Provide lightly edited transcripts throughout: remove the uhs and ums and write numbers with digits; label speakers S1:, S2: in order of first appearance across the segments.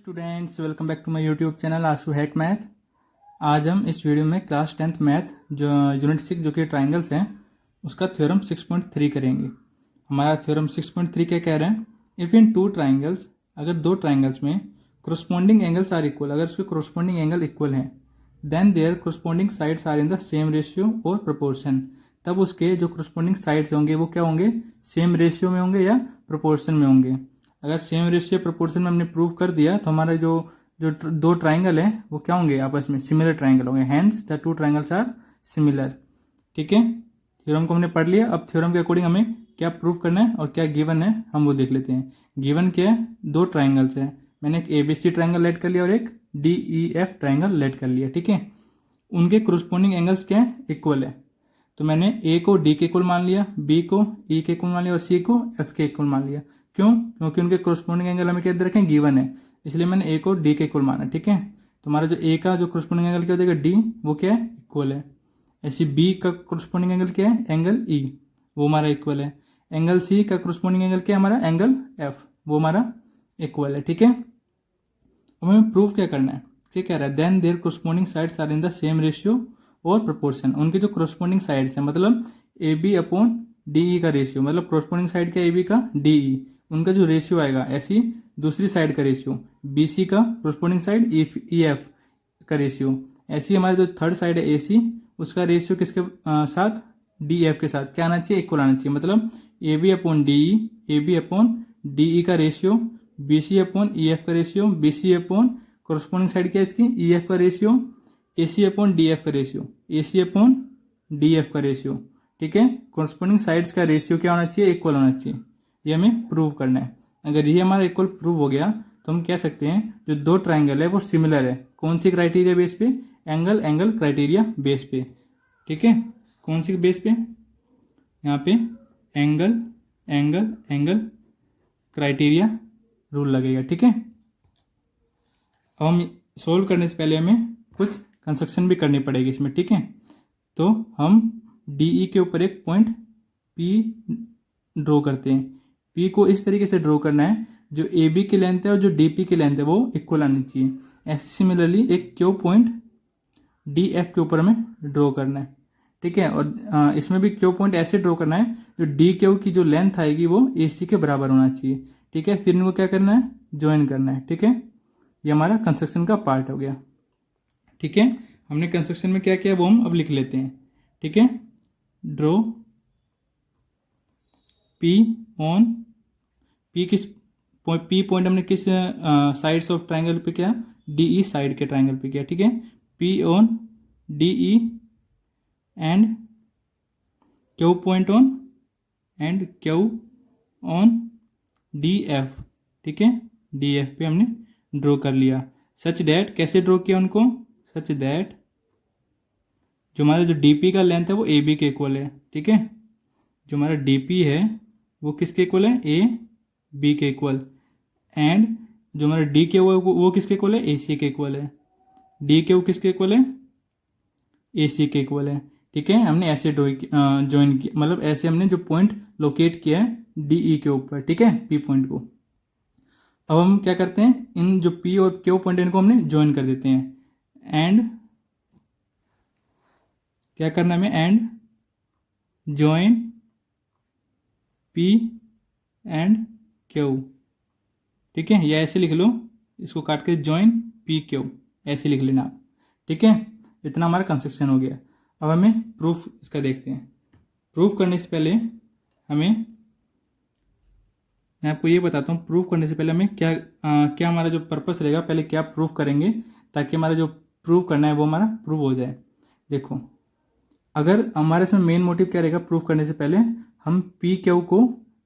S1: Students, welcome back to my YouTube channel Ashu hack math. आज हम इस वीडियो में क्लास 10th मैथ जो यूनिट 6 जो कि ट्राइंगल्स हैं उसका थ्योरम 6.3 करेंगे। हमारा थ्योरम 6.3 क्या कह रहे हैं, इफ़ इन टू ट्राइंगल्स, अगर दो ट्राइंगल्स में कोरस्पॉन्डिंग एंगल्स आर इक्वल, अगर उसके कोरस्पॉन्डिंग एंगल इक्वल हैं, then their corresponding sides are in the same ratio और प्रोपोर्शन, तब उसके जो कोरस्पॉन्डिंग साइड्स होंगे वो क्या होंगे, सेम रेशियो में होंगे या प्रोपोर्शन में होंगे। अगर सेम रेशियो प्रोपोर्शन में हमने प्रूव कर दिया तो हमारे जो जो दो ट्राइंगल हैं वो क्या होंगे, आपस में सिमिलर ट्राइंगल होंगे, hence the two triangles are similar. ठीक है, थ्योरम को हमने पढ़ लिया। अब थ्योरम के अकॉर्डिंग हमें क्या प्रूव करना है और क्या गिवन है हम वो देख लेते हैं। गिवन क्या है, दो ट्राइंगल्स हैं, मैंने एक ABC ट्राइंगल लेट कर लिया और एक DEF ट्राइंगल लेट कर लिया। ठीक है, उनके कोरस्पॉन्डिंग एंगल्स क्या है, इक्वल है। तो मैंने A को D के इक्वल मान लिया, B को E के इक्वल मान लिया और C को F के इक्वल मान लिया। क्यों? क्योंकि उनके कोरस्पॉन्डिंग एंगल हमें क्या दे रखे हैं, गिवन है, इसलिए मैंने A को D के इक्वल माना। ठीक है, तो हमारा जो A का जो कोरस्पॉन्डिंग एंगल क्या हो जाएगा, D, वो क्या है, इक्वल है। ऐसे B का कोरस्पॉन्डिंग एंगल क्या है, एंगल E, वो हमारा इक्वल है। एंगल C का कोरस्पॉन्डिंग एंगल क्या है हमारा, एंगल F, वो हमारा इक्वल है। ठीक है, अब हमें प्रूव क्या करना है, क्या कह रहा है, then their corresponding sides are in the same ratio और प्रोपोर्शन। उनके जो कोरस्पॉन्डिंग साइड्स हैं, मतलब AB अपॉन DE का रेशियो, मतलब कोरस्पॉन्डिंग साइड का AB का DE, उनका जो रेशियो आएगा, ऐसी दूसरी साइड का रेशियो BC का कोरस्पॉन्डिंग साइड EF का रेशियो, ऐसी हमारे जो थर्ड साइड है AC, उसका रेशियो किसके साथ, DF के साथ क्या आना चाहिए, इक्वल आना चाहिए। मतलब AB upon DE, AB upon DE का रेशियो, BC अपॉन EF का ratio, BC upon corresponding side क्या है इसकी, EF का रेशियो, AC अपॉन DF का रेशियो, AC अपॉन DF का रेशियो। ठीक है, कोरस्पॉन्डिंग साइड्स का रेशियो क्या होना चाहिए, इक्वल होना चाहिए। ये हमें प्रूव करना है। अगर ये हमारा इक्वल प्रूव हो गया तो हम कह सकते हैं जो दो ट्राइंगल है वो सिमिलर है। कौन सी क्राइटेरिया बेस पे, एंगल क्राइटेरिया बेस पे। ठीक है, कौन सी बेस पे, यहाँ पे एंगल क्राइटेरिया रूल लगेगा। ठीक है, अब हम सोल्व करने से पहले हमें कुछ कंस्ट्रक्शन भी करनी पड़ेगी इसमें। ठीक है, तो हम DE के ऊपर एक पॉइंट P ड्रॉ करते हैं। P को इस तरीके से ड्रॉ करना है, जो AB की लेंथ है और जो DP की लेंथ है वो इक्वल आनी चाहिए। ऐसे सिमिलरली एक Q पॉइंट DF के ऊपर हमें ड्रॉ करना है। ठीक है, और इसमें भी Q पॉइंट ऐसे ड्रॉ करना है जो DQ की जो लेंथ आएगी वो AC के बराबर होना चाहिए। ठीक है, फिर इनको क्या करना है, ज्वाइन करना है। ठीक है, ये हमारा कंस्ट्रक्शन का पार्ट हो गया। ठीक है, हमने कंस्ट्रक्शन में क्या किया वो हम अब लिख लेते हैं। ठीक है, ड्रॉ P ऑन P किस P पॉइंट हमने किस साइड्स ऑफ ट्राइंगल पे किया, DE साइड के ट्राइंगल पे किया। ठीक है, P on DE and Q point on and Q on DF। ठीक है, DF पे हमने ड्रॉ कर लिया। सच दैट, कैसे ड्रॉ किया उनको, सच दैट जो हमारा जो DP का लेंथ है वो AB के इक्वल है। ठीक है, जो हमारा DP है वो किसके इक्वल है, AB के इक्वल, एंड जो हमारा DQ है वो किसके इक्वल है, AC के इक्वल है। DQ किसके इक्वल है, AC के इक्वल है। ठीक है, हमने ऐसे ज्वाइन किया, मतलब ऐसे हमने जो पॉइंट लोकेट किया है DE के ऊपर। ठीक है, P पॉइंट को। अब हम क्या करते हैं, इन जो P और Q पॉइंट इनको हमने ज्वाइन कर देते हैं। एंड क्या करना है हमें, and join P and Q। ठीक है, या ऐसे लिख लो, इसको काट के ज्वाइन PQ, ऐसे लिख लेना आप। ठीक है, इतना हमारा कंस्ट्रक्शन हो गया। अब हमें प्रूफ इसका देखते हैं। प्रूफ करने से पहले हमें, मैं आपको ये बताता हूँ, प्रूफ करने से पहले हमें क्या हमारा जो पर्पस रहेगा, पहले क्या प्रूफ करेंगे ताकि हमारा जो प्रूफ करना है वो हमारा प्रूव हो जाए। देखो, अगर हमारे इसमें मेन मोटिव क्या रहेगा, प्रूफ करने से पहले हम PQ को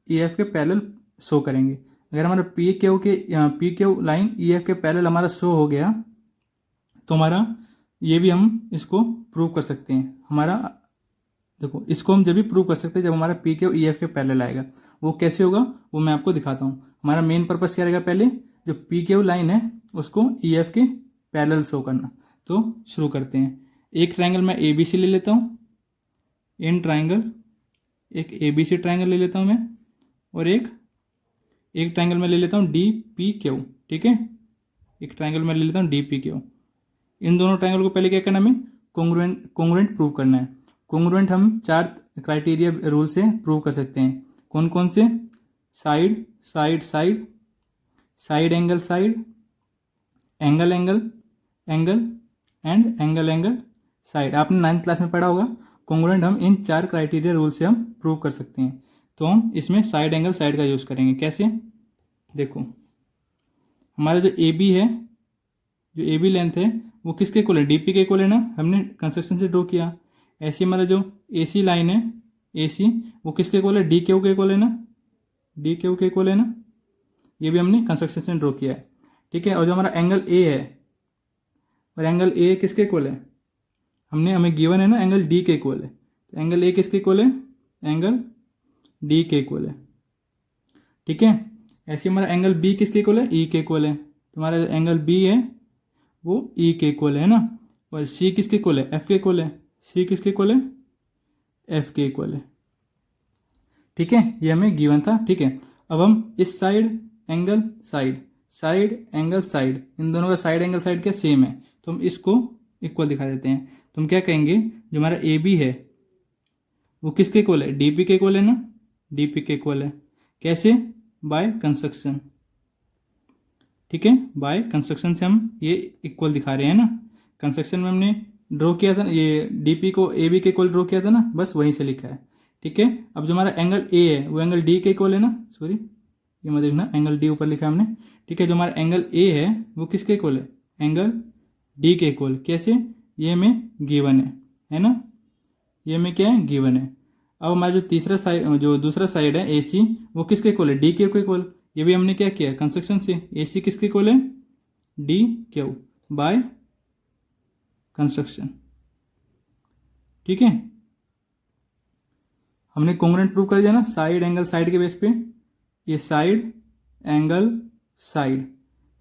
S1: EF के पैरेलल शो करेंगे। अगर हमारा PQ लाइन EF के पैरेलल हमारा शो हो गया तो हमारा ये भी हम इसको प्रूव कर सकते हैं। हमारा देखो, इसको हम जब भी प्रूव कर सकते हैं जब हमारा PQ EF के पैरेलल आएगा। वो कैसे होगा वो मैं आपको दिखाता हूँ। हमारा मेन पर्पस क्या रहेगा, पहले जो PQ लाइन है उसको EF के पैरेलल शो करना। तो शुरू करते हैं। एक ट्राइंगल मैं ABC ले लेता हूँ, इन ट्राइंगल एक ABC ट्राइंगल ले लेता हूँ मैं, और एक ट्राइंगल में ले लेता हूँ DPQ। ठीक है, एक ट्राइंगल मैं ले लेता हूँ DPQ। इन दोनों ट्राइंगल को पहले क्या करना है, हमें कोंग्रुएंट प्रूव करना है। कोंग्रुएंट हम 4 क्राइटेरिया रूल से प्रूव कर सकते हैं। कौन कौन से? Side side side, side angle side, angle angle angle and angle angle side. आपने 9th क्लास में पढ़ा होगा। कोंग्रुएंट हम इन 4 क्राइटेरिया रूल से हम प्रूव कर सकते हैं। तो हम इसमें साइड एंगल साइड का यूज़ करेंगे। कैसे? देखो, हमारा जो AB है, जो AB लेंथ है वो किसके इक्वल है? DP के इक्वल है ना, हमने कंस्ट्रक्शन से ड्रॉ किया। ऐसे हमारा जो AC लाइन है, AC वो किसके इक्वल है? DQ के इक्वल है ना, DQ के इक्वल है ना, ये भी हमने कंस्ट्रक्शन से ड्रॉ किया है। ठीक है। और जो हमारा एंगल A है, और एंगल A किसके इक्वल है? हमें गिवन है ना एंगल D के इक्वल है। तो एंगल A किसके इक्वल है? एंगल D के इक्वल है। ठीक है। ऐसे हमारा एंगल B किसके इक्वल है? E के इक्वल है। तो हमारा एंगल B है वो E के इक्वल है ना। और C किसके इक्वल है? F के इक्वल है। C किसके इक्वल है? F के इक्वल है। ठीक है, ये हमें गिवन था। ठीक है, अब हम इस side angle side, side angle side, इन दोनों का साइड एंगल साइड क्या सेम है, तो हम इसको इक्वल दिखा देते हैं। तो हम क्या कहेंगे, जो हमारा AB है वो किसके इक्वल है? DP के इक्वल है ना, DP के इक्वल है। कैसे? By construction. ठीक है, बाय कंस्ट्रक्शन से हम ये इक्वल दिखा रहे हैं ना। कंस्ट्रक्शन में हमने ड्रॉ किया था, ये DP को AB के इक्वल ड्रॉ किया था ना, बस वहीं से लिखा है। ठीक है, अब जो हमारा एंगल A है वो एंगल D के इक्वल है ना, सॉरी ये मत देखना, एंगल D ऊपर लिखा है हमने। ठीक है, जो हमारा एंगल A है वो किसके इक्वल है? एंगल D के इक्वल। कैसे? ये हमें गिवन है ना, ये हमें क्या है? गिवन है। अब हमारा जो तीसरा साइड, जो दूसरा साइड है AC, वो किसके इक्वल है? DQ के इक्वल। ये भी हमने क्या किया कंस्ट्रक्शन से, AC किसके इक्वल है? DQ by construction. ठीक है, हमने कोंग्रुएंट प्रूव कर दिया ना साइड एंगल साइड के बेस पे। ये side angle side,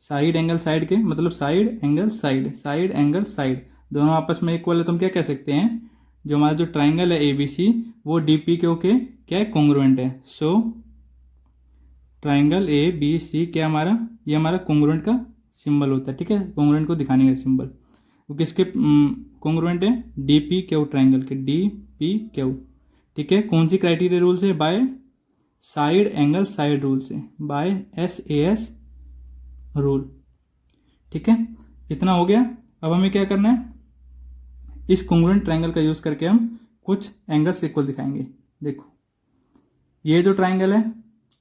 S1: side angle side के मतलब side angle side, side angle side दोनों आपस में इक्वल है। तो हम क्या कह सकते हैं, जो हमारा जो ट्राइंगल है ABC वो DPQ के क्या है? कोंग्रुएंट है। सो ट्राइंगल ABC क्या हमारा, ये हमारा कोंग्रुएंट का सिंबल होता है। ठीक है, कोंग्रुएंट को दिखाने का सिंबल वो किसके कोंग्रुएंट है? DPQ ट्राइंगल के, DPQ। ठीक है, कौन सी क्राइटेरिया रूल से? By side angle side rule से, बाय SAS रूल। ठीक है, इतना हो गया। अब हमें क्या करना है, इस कोंग्रुएंट ट्राइंगल का यूज़ करके हम कुछ एंगल्स इक्वल दिखाएंगे। देखो, ये जो ट्राइंगल है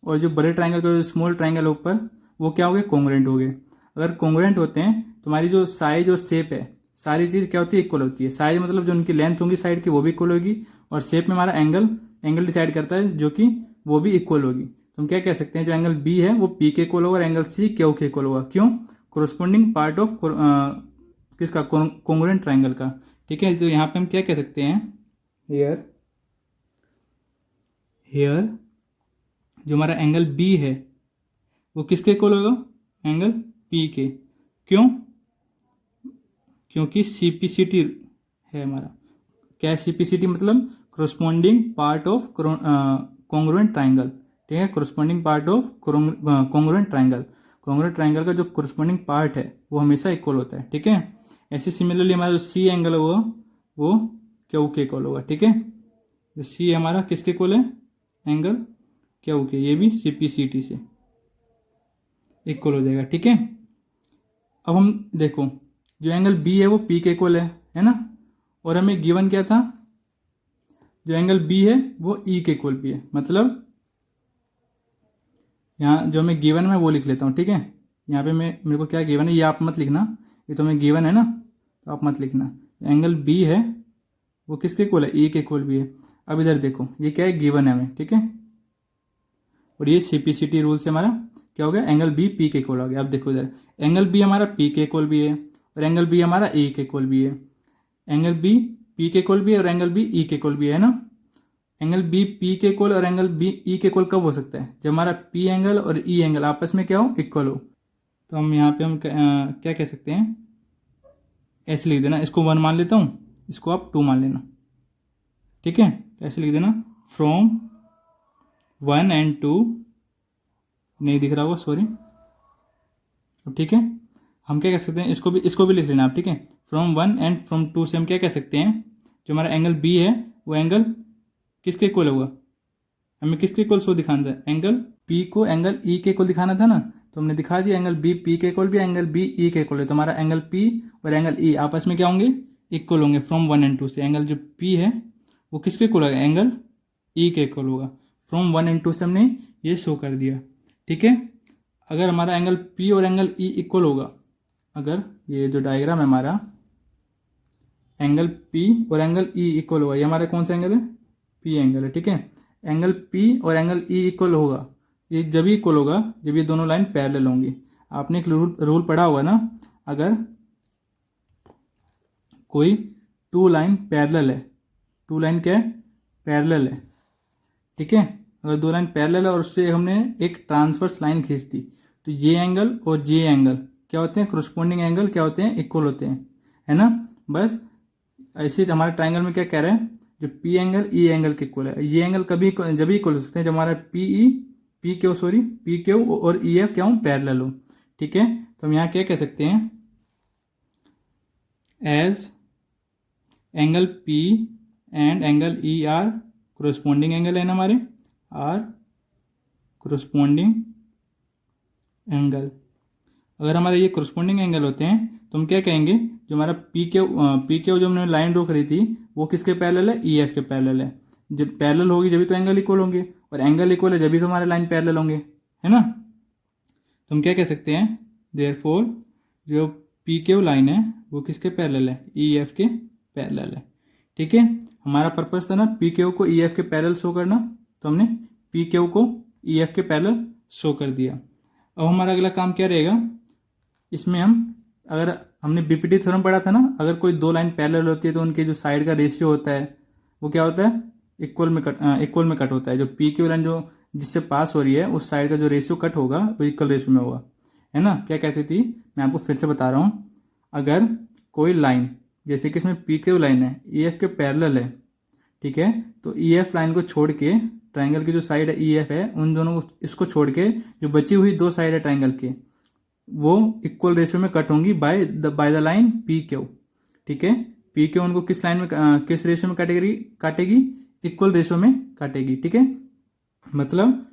S1: और जो बड़े ट्राइंगल का जो स्मॉल ट्राइंगल है ऊपर, वो क्या हो गए? कोंग्रुएंट हो गए। अगर कोंग्रुएंट होते हैं तो हमारी जो साइज और शेप है, सारी चीज़ क्या होती है? इक्वल होती है। साइज मतलब जो उनकी लेंथ होगी साइड की वो भी इक्वल होगी, और शेप में हमारा एंगल डिसाइड करता है जो कि वो भी इक्वल होगी। तो हम क्या कह सकते हैं, जो एंगल B है वो P के इक्वल होगा और एंगल C Q के इक्वल होगा। क्यों? कोरोस्पोंडिंग पार्ट ऑफ किसका? कोंग्रुएंट ट्राइंगल का। ठीक है, तो यहाँ पे हम क्या कह सकते हैं, हेयर जो हमारा एंगल B है वो किसके इक्वल होगा? एंगल P के। क्यों? क्योंकि CPCT है हमारा। क्या है CPCT? मतलब corresponding part of congruent triangle. ठीक है, corresponding part of congruent triangle. Congruent triangle का जो कोरोस्पोंडिंग पार्ट है वो हमेशा इक्वल होता है। ठीक है, ऐसे सिमिलरली हमारा जो C एंगल है वो Q के इक्वल होगा। ठीक है, जो C हमारा किसके इक्वल है? एंगल Q के, ये भी CPCT से इक्वल हो जाएगा। ठीक है, अब हम देखो, जो एंगल B है वो P के इक्वल है ना, और हमें गिवन क्या था, जो एंगल B है वो E के इक्वल भी है। मतलब यहाँ जो हमें गिवन है वो लिख लेता हूँ। ठीक है, यहाँ पे मेरे को क्या गिवन है ये आप मत लिखना, ये तो हमें गिवन है ना, तो आप मत लिखना। एंगल B है वो किसके इक्वल है? E के इक्वल भी है। अब इधर देखो, ये क्या है? गिवन है हमें। ठीक है, और ये CPCT रूल से हमारा क्या हो गया? एंगल B P के इक्वल हो गया। अब देखो इधर, एंगल B हमारा P के इक्वल भी है और एंगल B हमारा E के इक्वल भी है। एंगल B P के इक्वल भी है और एंगल B E के इक्वल भी है ना। एंगल B P के इक्वल और एंगल B E के इक्वल कब हो सकता है? जब हमारा P एंगल और E एंगल आपस में क्या हो? इक्वल हो। तो हम यहाँ पे हम क्या कह सकते हैं, ऐसे लिख देना, इसको 1 मान लेता हूँ, इसको आप 2 मान लेना। ठीक है, तो ऐसे लिख देना, फ्रॉम 1 and 2, नहीं दिख रहा होगा सॉरी। ठीक है, हम क्या कह सकते हैं, इसको भी लिख लेना आप, ठीक है। फ्रॉम 1 एंड फ्रॉम 2 से हम क्या कह सकते हैं, जो हमारा एंगल बी है वो एंगल किसके इक्वल होगा, हमें किसके इक्वल शो दिखाना था, एंगल पी को एंगल ई के इक्वल दिखाना था ना, तो हमने दिखा दिया एंगल बी पी के इक्वल भी, एंगल बी ई के इक्वल है। तो हमारा एंगल पी और एंगल ई आपस में क्या होंगे, इक्वल होंगे फ्रॉम 1 एंड 2 से। एंगल जो पी है वो किसके इक्वल होगा, एंगल ई के इक्वल होगा। फ्रॉम 1 एंड 2 से हमने ये शो कर दिया, ठीक है। अगर हमारा एंगल पी और एंगल ई इक्वल होगा, अगर ये जो डायग्राम है हमारा, एंगल पी और एंगल ई इक्वल होगा, ये हमारा कौन सा एंगल है, पी एंगल है, ठीक है। एंगल पी और एंगल ई इक्वल होगा, ये जब ही इक्वल होगा जब ये दोनों लाइन पैरेलल होंगी। आपने एक रूल पढ़ा होगा ना, अगर कोई टू लाइन पैरेलल है, टू लाइन क्या है, पैरेलल है, ठीक है। अगर दो लाइन पैरेलल है और उससे हमने एक ट्रांसवर्स लाइन खींच दी, तो ये एंगल और ये एंगल क्या होते हैं, कोरस्पोंडिंग एंगल क्या होते हैं, इक्वल होते हैं, है ना। बस ऐसे हमारे ट्राइंगल में क्या कह रहे हैं, जो पी एंगल ई एंगल के इक्वल है। ये एंगल कभी जब भी इक्वल हो सकते हैं जब हमारा पी क्यू और ई एफ क्या हो, पैरेलल हो, ठीक है। तो हम यहाँ क्या कह सकते हैं, as angle P and angle E are corresponding angle है ना हमारे, आर कोरस्पोंडिंग एंगल। अगर हमारे ये कोरस्पोंडिंग एंगल होते हैं तो हम क्या कहेंगे, जो हमारा पी क्यू जो हमने लाइन ड्रॉ करी थी वो किसके पैरेलल है, ई एफ के पैरेलल है। जब पैरेलल होगी जब तो एंगल इक्वल होंगे, और एंगल इक्वल है जब तो हमारे लाइन पैरेलल होंगे, है ना। तो हम क्या कह सकते हैं, देयरफॉर जो पी क्यू लाइन है वो किसके पैरेलल है, ई एफ के पैरेलल है, ठीक है। हमारा पर्पस था ना पी क्यू को ई एफ के पैरेलल शो करना, तो हमने पी क्यू को ई एफ के पैरेलल शो कर दिया। अब हमारा अगला काम क्या रहेगा, इसमें हम अगर हमने बीपीटी थ्योरम पढ़ा था ना, अगर कोई दो लाइन पैरेलल होती है तो उनके जो साइड का रेशियो होता है वो क्या होता है, इक्वल में कट होता है। जो पी क्यू लाइन जो जिससे पास हो रही है उस साइड का जो रेशियो कट होगा वो इक्वल रेशियो में होगा, है ना। क्या कहती थी, मैं आपको फिर से बता रहा हूँ, अगर कोई लाइन जैसे कि इसमें पी क्यू लाइन है ई एफ के पैरेलल है, ठीक है, तो ई एफ लाइन को छोड़ के ट्राइंगल की जो साइड है ई एफ है उन दोनों को, इसको छोड़ के जो बची हुई दो साइड है ट्राइंगल के वो इक्वल रेशियो में कट होंगी by the line P Q, ठीक है। पी क्यू उनको किस लाइन में किस रेशियो में काटेगी, इक्वल रेशियो में काटेगी, ठीक है। मतलब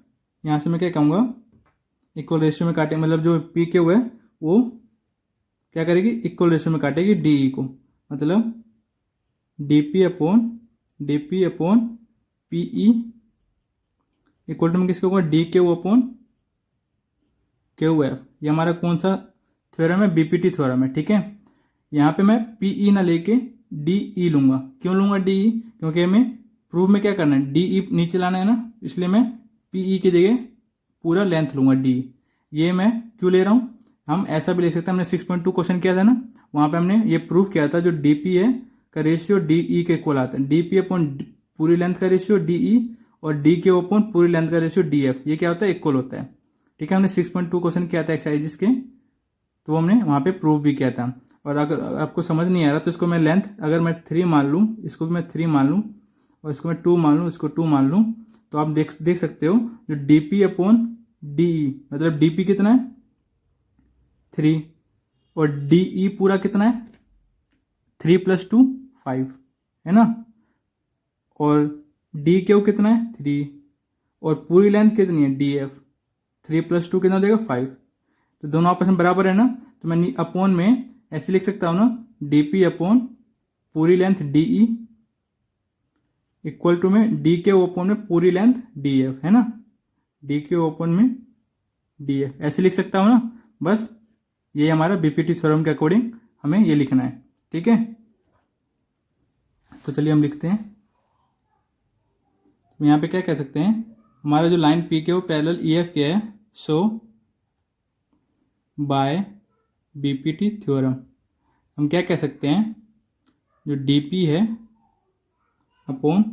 S1: यहाँ से मैं क्या कहूँगा, इक्वल रेशियो में काटे, मतलब जो पी क्यू है वो क्या करेगी, इक्वल रेशियो में काटेगी डी ई को, मतलब D P upon P E equal to में किसको होगा, D Q upon Q F. ये हमारा कौन सा थ्योरम है, बीपीटी थ्योरम है, ठीक है। यहाँ पे मैं पी ई ना लेके डी ई लूँगा, क्यों लूँगा डी ई, क्योंकि हमें प्रूफ में क्या करना है, डी ई नीचे लाना है ना, इसलिए मैं पी ई की जगह पूरा लेंथ लूँगा डी ई। ये मैं क्यों ले रहा हूँ, हम ऐसा भी ले सकते हैं, हमने 6.2 क्वेश्चन किया था ना, वहाँ पे हमने ये प्रूफ किया था जो डी पी है का रेशियो डी ई के इक्वल आता है, डी पी अपॉन पूरी लेंथ का रेशियो डी ई और डी के अपॉन पूरी लेंथ का रेशियो डी एफ, ये क्या होता है, इक्वल होता है, ठीक है। हमने 6.2 क्वेश्चन किया था एक्सरसाइजेस के, तो हमने वहाँ पे प्रूफ भी किया था। और अगर आपको समझ नहीं आ रहा तो इसको मैं लेंथ अगर मैं 3 मान लूँ, इसको भी मैं 3 मान लूँ और इसको मैं 2 मान लूँ, इसको 2 मान लूँ, तो आप देख सकते हो जो डी पी अपॉन डी ई, मतलब डी पी कितना है 3 और डी ई पूरा कितना है 3 + 2 5, है ना। और डी क्यू कितना है 3 और पूरी लेंथ कितनी है डी एफ, 3 + 2 कितना देगा 5, तो दोनों आपस में बराबर है ना। तो मैं अपॉन में ऐसे लिख सकता हूँ ना, डी पी अपॉन पूरी length D E equal to में डी के अपॉन में पूरी लेंथ डी एफ, है ना, डी के अपॉन में डी एफ ऐसे लिख सकता हूँ ना। बस ये हमारा बीपीटी थ्योरम के अकॉर्डिंग हमें ये लिखना है, ठीक है। तो चलिए हम लिखते हैं, यहाँ पे क्या कह सकते हैं, हमारा जो लाइन पी के वो पैरेलल ई एफ के है, सो बाय बीपीटी थ्योरम हम क्या कह सकते हैं, जो डीपी है अपॉन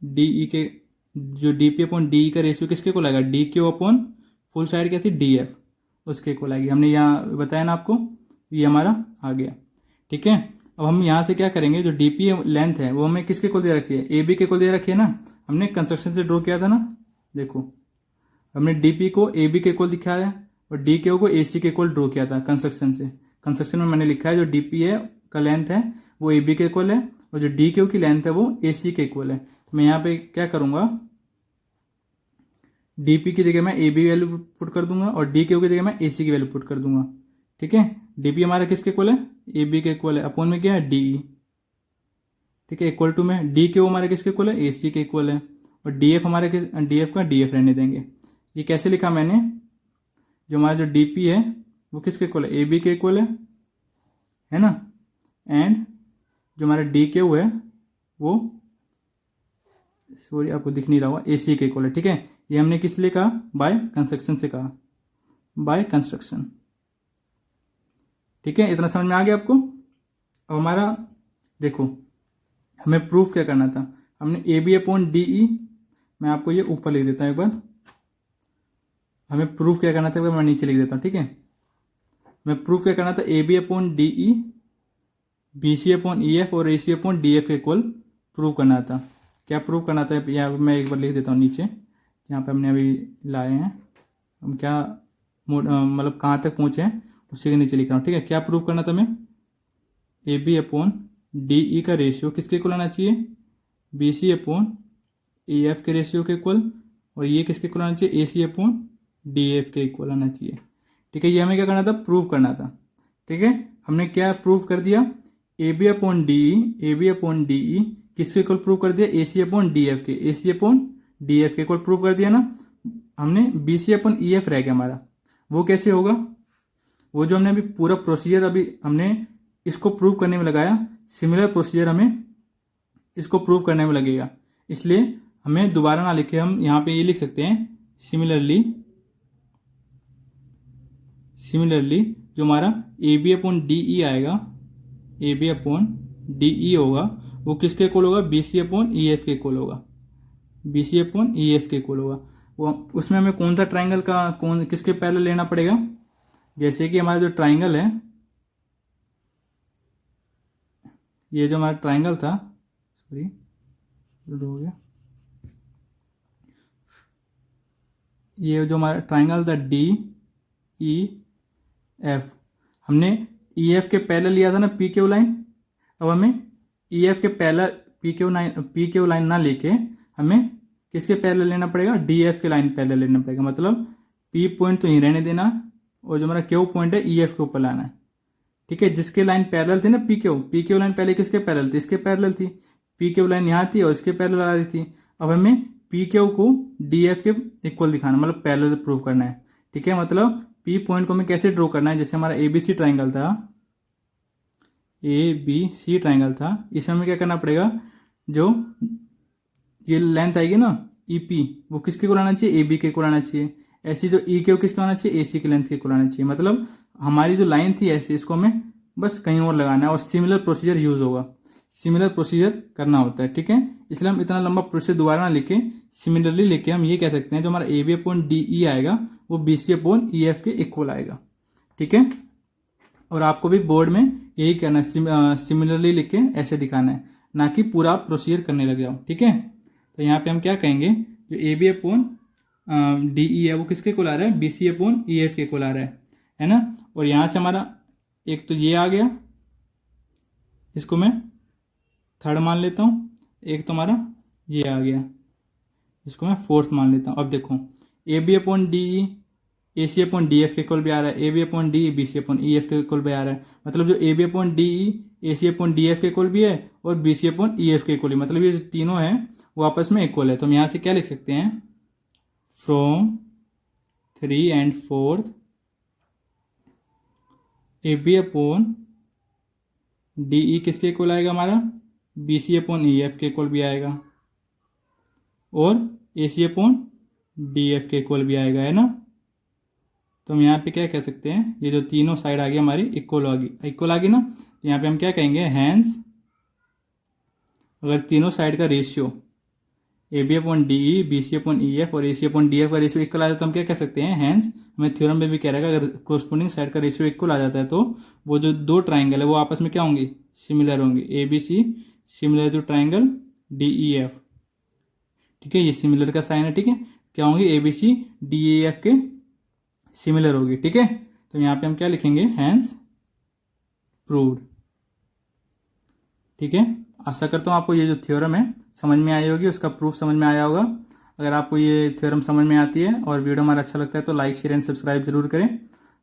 S1: डीई के, जो डीपी अपॉन डीई का रेशियो किसके को लगेगा, D Q upon full side क्या थी डी एफ, उसके को लगेगी। हमने यहाँ बताया ना आपको, ये हमारा आ गया, ठीक है। अब हम यहाँ से क्या करेंगे, जो डीपी लेंथ है वो हमें किसके को दे रखी है, ए बी के को दे रखी है ना, हमने कंस्ट्रक्शन से ड्रॉ किया था ना, देखो हमने डीपी को ए बी के इक्वल दिखाया है और डी क्यू को ए सी के इक्वल ड्रॉ किया था कंस्ट्रक्शन से, कंस्ट्रक्शन में मैंने लिखा है जो डी पी है का लेंथ है वो ए बी के इक्वल है और जो डी क्यू की लेंथ है वो ए सी के इक्वल है। तो मैं यहाँ पे क्या करूँगा, डी पी की जगह मैं ए बी वैल्यू पुट कर दूंगा और डी क्यू की जगह मैं ए सी की वैल्यू पुट कर दूंगा। ठीक है, डी पी हमारा किसके इक्वल है, ए बी के इक्वल है, अपॉन में क्या है डी ई। ठीक है, इक्वल टू में डी क्यू हमारे किसके इक्वल है, ए सी के इक्वल है और डी एफ हमारे किस, डी एफ का डी एफ रहने देंगे। ये कैसे लिखा मैंने, जो हमारा जो डी पी है वो किसके इक्वल है, ए बी के इक्वल है ना, एंड जो हमारा डी क्यू है वो, सॉरी आपको दिख नहीं रहा होगा, ए सी के इक्वल है। ठीक है, ये हमने किस लिए कहा, बाय कंस्ट्रक्शन से कहा, बाय कंस्ट्रक्शन। ठीक है, इतना समझ में आ गया आपको। अब हमारा देखो, हमें प्रूफ क्या करना था, हमने A B upon D E, मैं आपको ये ऊपर लिख देता हूँ एक बार, हमें प्रूफ क्या करना था एक बार मैं नीचे लिख देता हूँ। ठीक है, हमें प्रूफ क्या करना था, A B upon D E, B C upon E F और A C upon D F equal prove करना था। क्या प्रूव करना था, यहाँ मैं एक बार लिख देता हूँ नीचे, यहाँ पे हमने अभी लाए हैं, हम क्या मतलब कहाँ तक पहुँचे हैं उसी के नीचे लिख रहा हूँ। ठीक है, क्या प्रूव करना था, मैं A B upon D E का रेशियो किसके इक्वल आना चाहिए, B C upon E F के रेशियो के इक्वल, और ये किसके इक्वल आना चाहिए, A C upon D F के इक्वल आना चाहिए। ठीक है, ये हमें क्या करना था, प्रूव करना था। ठीक है, हमने क्या प्रूव कर दिया, A B upon D E, A B upon D E किसके इक्वल प्रूव कर दिया, A C upon D F के, A C upon D F के इक्वल प्रूव कर दिया ना। हमने B C upon E F रह गया हमारा, वो कैसे होगा, वो जो हमने अभी पूरा प्रोसीजर अभी हमने इसको प्रूव करने में लगाया, सिमिलर प्रोसीजर हमें इसको प्रूव करने में लगेगा, इसलिए हमें दोबारा ना लिखे, हम यहाँ पे ये लिख सकते हैं सिमिलरली, सिमिलरली जो हमारा A B upon D E आएगा, A B upon D E होगा, वो किसके इक्वल होगा, B C upon E F के इक्वल होगा, B C upon E F के इक्वल होगा। वो उसमें हमें कौन सा ट्राइंगल का कौन किसके पैरेलल लेना पड़ेगा, जैसे कि हमारा जो ट्राइंगल है, ये जो हमारा ट्राइंगल था, सॉरी हो गया, ये जो हमारा ट्राइंगल था डी ई एफ, हमने ई एफ के पैरेलल लिया था ना पी क्यू लाइन। अब हमें ई एफ के पैरेलल पी क्यू लाइन ना लेके हमें किसके पैरेलल लेना पड़ेगा, डी एफ के लाइन पैरेलल लेना पड़ेगा। मतलब पी पॉइंट तो यहीं रहने देना और जो हमारा क्यू पॉइंट है ई एफ के ऊपर लाना है। ठीक है, जिसके लाइन पैरेलल थी ना पी क्यू लाइन पहले किसके पैरेलल थी, इसके पैरेलल थी, पी क्यू लाइन यहाँ थी और इसके पैरेलल आ रही थी। अब हमें पी क्यू को डी एफ के इक्वल दिखाना, मतलब पैरेलल प्रूव करना है। ठीक है, मतलब पी पॉइंट को हमें कैसे ड्रॉ करना है, जैसे हमारा ए बी सी ट्राइंगल था, ए बी सी ट्राइंगल था, इसमें हमें क्या करना पड़ेगा, जो ये लेंथ आएगी ना ई पी, वो किसके को लाना चाहिए, ए बी के को लाना चाहिए। ऐसी जो ई क्यू किसको आना चाहिए, ए सी के लेंथ के को लाना चाहिए। मतलब हमारी जो लाइन थी ऐसे, इसको हमें बस कहीं और लगाना है और सिमिलर प्रोसीजर यूज होगा, सिमिलर प्रोसीजर करना होता है। ठीक है, इसलिए हम इतना लंबा प्रोसीजर दोबारा ना लिखे, सिमिलरली लिखे हम ये कह सकते हैं जो हमारा A B upon D E आएगा वो B C upon E F के इक्वल आएगा। ठीक है, और आपको भी बोर्ड में यही करना है, सिमिलरली लिख के ऐसे दिखाना है, ना कि पूरा प्रोसीजर करने लग जाओ। ठीक है, तो यहाँ पे हम क्या कहेंगे, जो A B upon D E है वो किसके इक्वल आ रहा है, B C upon E F के इक्वल आ रहा है ना। और यहाँ से हमारा एक तो ये आ गया, इसको मैं थर्ड मान लेता हूँ, एक तो हमारा ये आ गया, इसको मैं फोर्थ मान लेता हूँ। अब देखो A B upon D E A C upon D F के इक्वल भी आ रहा है, A B upon D E B C upon E F के इक्वल भी आ रहा है। मतलब जो A B upon D E A C upon D F के इक्वल भी है और B C upon E F के इक्वल, मतलब ये जो तीनों हैं वो आपस में इक्वल है। तो हम यहाँ से क्या लिख सकते हैं, from 3 and 4 A B upon D E किसके इक्वल आएगा हमारा, B C upon E F के इक्वल भी आएगा और A C upon D F के इक्वल भी आएगा, है ना। तो हम यहाँ पे क्या कह सकते हैं, ये जो तीनों साइड आ गई हमारी इक्वल आ गई ना, तो यहाँ पे हम क्या कहेंगे, हैंस अगर तीनों साइड का ratio A B upon D E B C upon E F और A C upon D F का रेशियो इक्वल आ जाता है तो हम क्या कह सकते हैं, हैंस हमें थ्योरम में भी कह रहा है अगर कोरस्पोंडिंग साइड का रेशियो इक्वल आ जाता है तो वो जो दो ट्राइंगल है वो आपस में क्या होंगी, सिमिलर होंगे। A B C similar to triangle D E F. ठीक है, ये सिमिलर का साइन है। ठीक है, क्या होंगी, A B C D E F के सिमिलर होगी। ठीक है, तो यहाँ पे हम क्या लिखेंगे, हैंस प्रूव्ड। ठीक है, आशा करता हूँ आपको ये जो थ्योरम है समझ में आई होगी, उसका प्रूफ समझ में आया होगा। अगर आपको ये थ्योरम समझ में आती है और वीडियो हमारा अच्छा लगता है तो लाइक शेयर एंड सब्सक्राइब जरूर करें,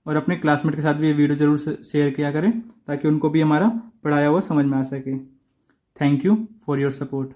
S1: और अपने क्लासमेट के साथ भी ये वीडियो जरूर शेयर किया करें ताकि उनको भी हमारा पढ़ाया हुआ समझ में आ सके। Thank you for your support.